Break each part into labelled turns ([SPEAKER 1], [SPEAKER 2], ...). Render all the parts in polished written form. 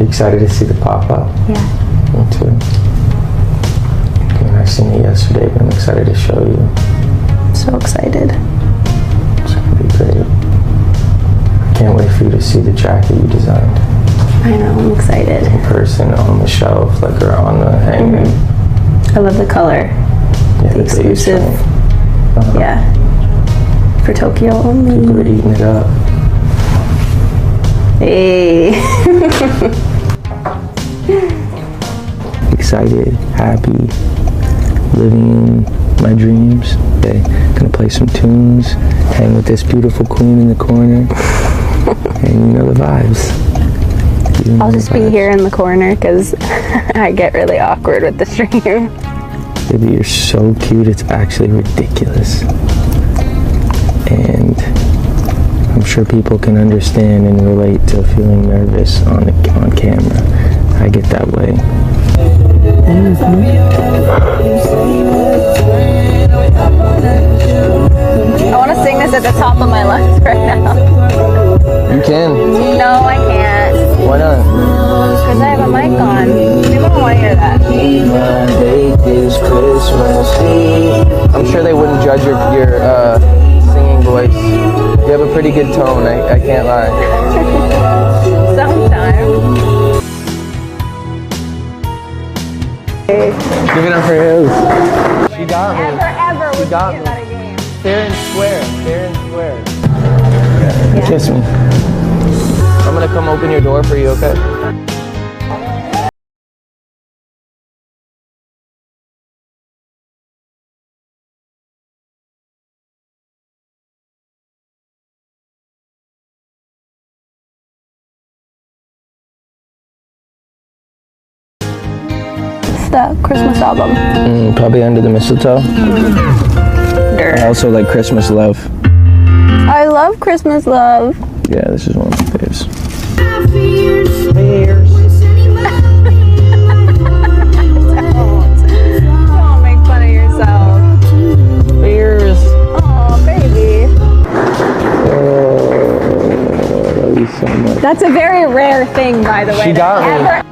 [SPEAKER 1] You excited to see the pop-up?
[SPEAKER 2] Yeah.
[SPEAKER 1] Me too. I mean, I seen it yesterday, but I'm excited to show you.
[SPEAKER 2] So excited.
[SPEAKER 1] It's gonna be great. I can't wait for you to see the jacket you designed.
[SPEAKER 2] I know, I'm excited.
[SPEAKER 1] In person, on the shelf, like, or on the hanger.
[SPEAKER 2] I love the color.
[SPEAKER 1] Yeah,
[SPEAKER 2] the exclusive. Yeah. For Tokyo only.
[SPEAKER 1] People are eating it up.
[SPEAKER 2] Hey.
[SPEAKER 1] Excited, happy, living in my dreams. Okay, gonna play some tunes, hang with this beautiful queen in the corner, and you know the vibes.
[SPEAKER 2] I'll just be here in the corner because I get really awkward with the stream.
[SPEAKER 1] Baby, you're so cute, it's actually ridiculous. And I'm sure people can understand and relate to feeling nervous on camera. I get that way.
[SPEAKER 2] I want to sing this at the top of my lungs right now.
[SPEAKER 1] You can.
[SPEAKER 2] No, I can't.
[SPEAKER 1] Why not?
[SPEAKER 2] Because I have a mic on. People don't want to hear that.
[SPEAKER 1] I'm sure they wouldn't judge your singing voice. You have a pretty good tone, I can't lie.
[SPEAKER 2] Sometimes.
[SPEAKER 1] Give it up for Hills. She got me.
[SPEAKER 2] Ever
[SPEAKER 1] She got me.
[SPEAKER 2] at a game.
[SPEAKER 1] Fair and square. Fair and square. Yeah. Kiss me. I'm gonna come open your door for you, okay?
[SPEAKER 2] The Christmas album.
[SPEAKER 1] Probably Under the Mistletoe. I also like Christmas Love.
[SPEAKER 2] I love Christmas Love.
[SPEAKER 1] Yeah, this is one of my faves.
[SPEAKER 2] Don't make fun of yourself.
[SPEAKER 1] Beers.
[SPEAKER 2] Oh, baby.
[SPEAKER 1] Oh, I love you so much.
[SPEAKER 2] That's a very rare thing, by the way.
[SPEAKER 1] She got me.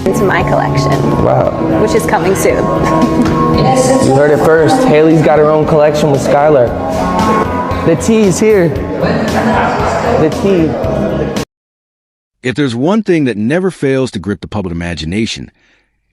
[SPEAKER 2] Into my collection.
[SPEAKER 1] Wow.
[SPEAKER 2] Which is coming soon.
[SPEAKER 1] You heard it first. Hailey's got her own collection with Skylar. The tea's here. The tea.
[SPEAKER 3] If there's one thing that never fails to grip the public imagination,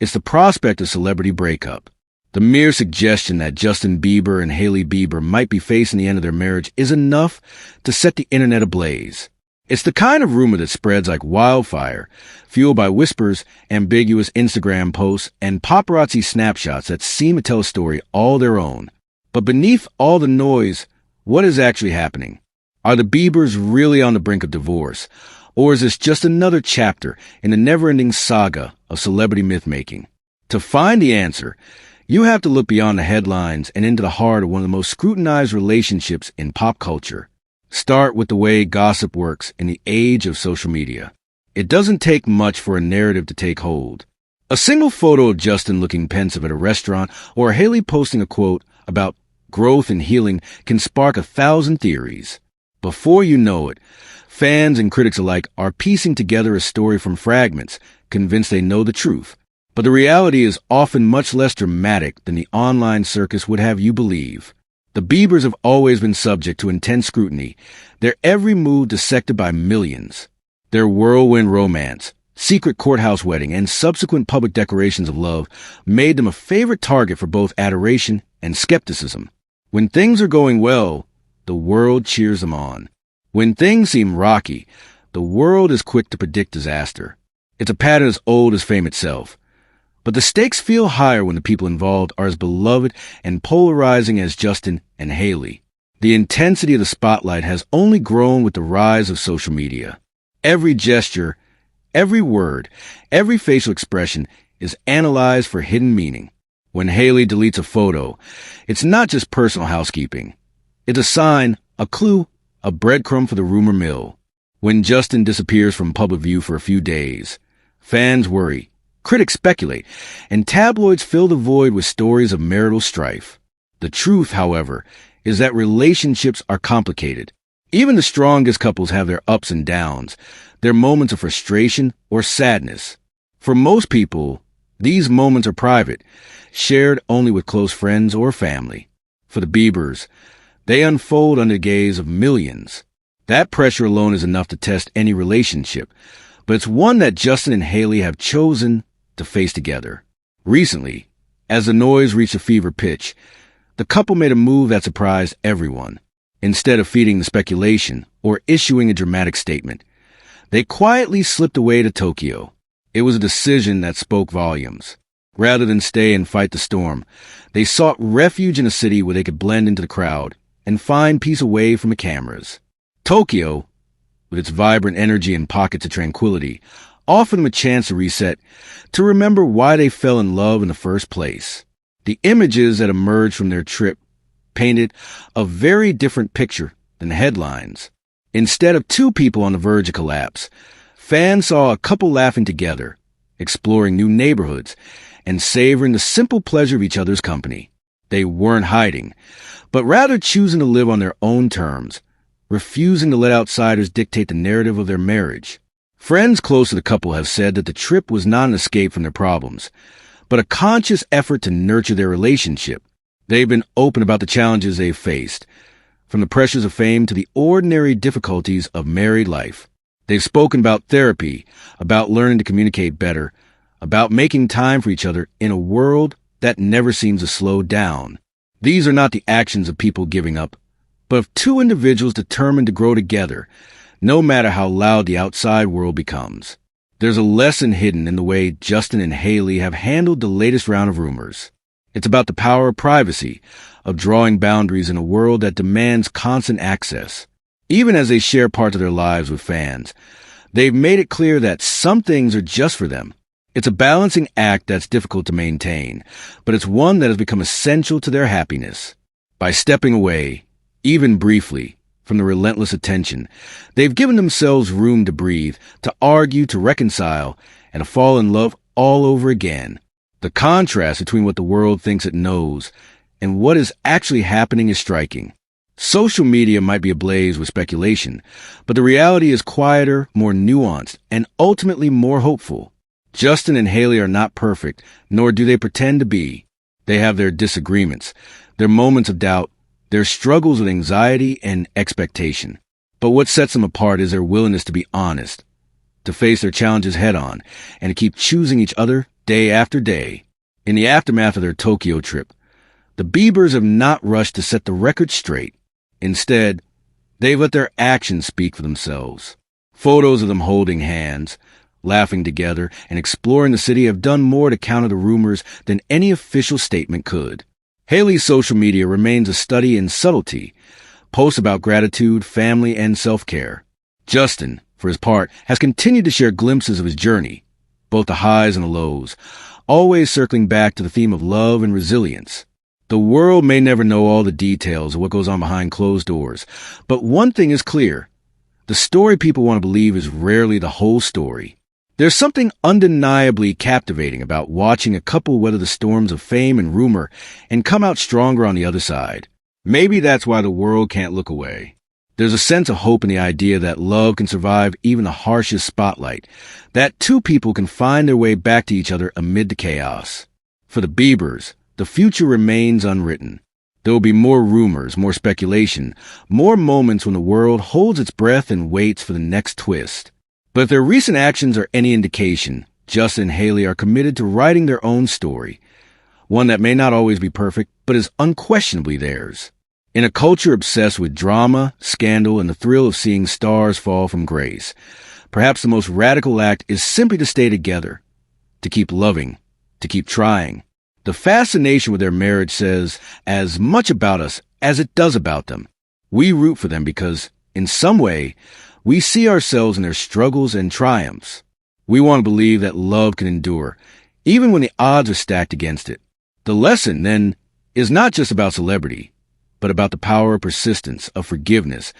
[SPEAKER 3] it's the prospect of celebrity breakup. The mere suggestion that Justin Bieber and Hailey Bieber might be facing the end of their marriage is enough to set the internet ablaze. It's the kind of rumor that spreads like wildfire, fueled by whispers, ambiguous Instagram posts, and paparazzi snapshots that seem to tell a story all their own. But beneath all the noise, what is actually happening? Are the Biebers really on the brink of divorce? Or is this just another chapter in the never-ending saga of celebrity myth-making? To find the answer, you have to look beyond the headlines and into the heart of one of the most scrutinized relationships in pop culture. Start with the way gossip works in the age of social media. It doesn't take much for a narrative to take hold. A single photo of Justin looking pensive at a restaurant or Hailey posting a quote about growth and healing can spark 1,000 theories. Before you know it, fans and critics alike are piecing together a story from fragments, convinced they know the truth. But the reality is often much less dramatic than the online circus would have you believe. The Biebers have always been subject to intense scrutiny, their every move dissected by millions. Their whirlwind romance, secret courthouse wedding, and subsequent public declarations of love made them a favorite target for both adoration and skepticism. When things are going well, the world cheers them on. When things seem rocky, the world is quick to predict disaster. It's a pattern as old as fame itself. But the stakes feel higher when the people involved are as beloved and polarizing as Justin and Hailey. The intensity of the spotlight has only grown with the rise of social media. Every gesture, every word, every facial expression is analyzed for hidden meaning. When Hailey deletes a photo, it's not just personal housekeeping. It's a sign, a clue, a breadcrumb for the rumor mill. When Justin disappears from public view for a few days, fans worry. Critics speculate, and tabloids fill the void with stories of marital strife. The truth, however, is that relationships are complicated. Even the strongest couples have their ups and downs, their moments of frustration or sadness. For most people, these moments are private, shared only with close friends or family. For the Biebers, they unfold under the gaze of millions. That pressure alone is enough to test any relationship, but it's one that Justin and Hailey have chosen to face together. Recently, as the noise reached a fever pitch, the couple made a move that surprised everyone. Instead of feeding the speculation or issuing a dramatic statement, they quietly slipped away to Tokyo. It was a decision that spoke volumes. Rather than stay and fight the storm, they sought refuge in a city where they could blend into the crowd and find peace away from the cameras. Tokyo, with its vibrant energy and pockets of tranquility, offered them a chance to reset, to remember why they fell in love in the first place. The images that emerged from their trip painted a very different picture than the headlines. Instead of two people on the verge of collapse, fans saw a couple laughing together, exploring new neighborhoods, and savoring the simple pleasure of each other's company. They weren't hiding, but rather choosing to live on their own terms, refusing to let outsiders dictate the narrative of their marriage. Friends close to the couple have said that the trip was not an escape from their problems, but a conscious effort to nurture their relationship. They've been open about the challenges they've faced, from the pressures of fame to the ordinary difficulties of married life. They've spoken about therapy, about learning to communicate better, about making time for each other in a world that never seems to slow down. These are not the actions of people giving up, but of two individuals determined to grow together, no matter how loud the outside world becomes. There's a lesson hidden in the way Justin and Hailey have handled the latest round of rumors. It's about the power of privacy, of drawing boundaries in a world that demands constant access. Even as they share parts of their lives with fans, they've made it clear that some things are just for them. It's a balancing act that's difficult to maintain, but it's one that has become essential to their happiness. By stepping away, even briefly, from the relentless attention, they've given themselves room to breathe, to argue, to reconcile, and to fall in love all over again. The contrast between what the world thinks it knows and what is actually happening is striking. Social media might be ablaze with speculation, but the reality is quieter, more nuanced, and ultimately more hopeful. Justin and Hailey are not perfect, nor do they pretend to be. They have their disagreements, their moments of doubt, their struggles with anxiety and expectation. But what sets them apart is their willingness to be honest, to face their challenges head on, and to keep choosing each other day after day. In the aftermath of their Tokyo trip, the Biebers have not rushed to set the record straight. Instead, they've let their actions speak for themselves. Photos of them holding hands, laughing together, and exploring the city have done more to counter the rumors than any official statement could. Hailey's social media remains a study in subtlety, posts about gratitude, family, and self-care. Justin, for his part, has continued to share glimpses of his journey, both the highs and the lows, always circling back to the theme of love and resilience. The world may never know all the details of what goes on behind closed doors, but one thing is clear. The story people want to believe is rarely the whole story. There's something undeniably captivating about watching a couple weather the storms of fame and rumor and come out stronger on the other side. Maybe that's why the world can't look away. There's a sense of hope in the idea that love can survive even the harshest spotlight, that two people can find their way back to each other amid the chaos. For the Biebers, the future remains unwritten. There will be more rumors, more speculation, more moments when the world holds its breath and waits for the next twist. But if their recent actions are any indication, Justin and Hailey are committed to writing their own story, one that may not always be perfect, but is unquestionably theirs. In a culture obsessed with drama, scandal, and the thrill of seeing stars fall from grace, perhaps the most radical act is simply to stay together, to keep loving, to keep trying. The fascination with their marriage says as much about us as it does about them. We root for them because, in some way, we see ourselves in their struggles and triumphs. We want to believe that love can endure, even when the odds are stacked against it. The lesson, then, is not just about celebrity, but about the power of persistence, of forgiveness,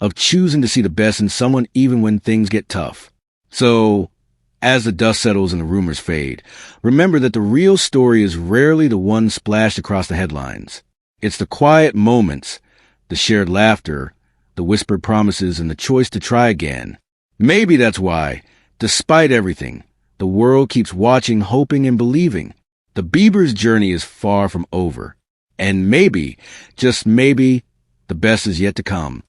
[SPEAKER 3] of choosing to see the best in someone even when things get tough. So, as the dust settles and the rumors fade, remember that the real story is rarely the one splashed across the headlines. It's the quiet moments, The shared laughter, the whispered promises, and the choice to try again. Maybe that's why, despite everything, the world keeps watching, hoping, and believing. The Bieber's journey is far from over. And maybe, just maybe, the best is yet to come.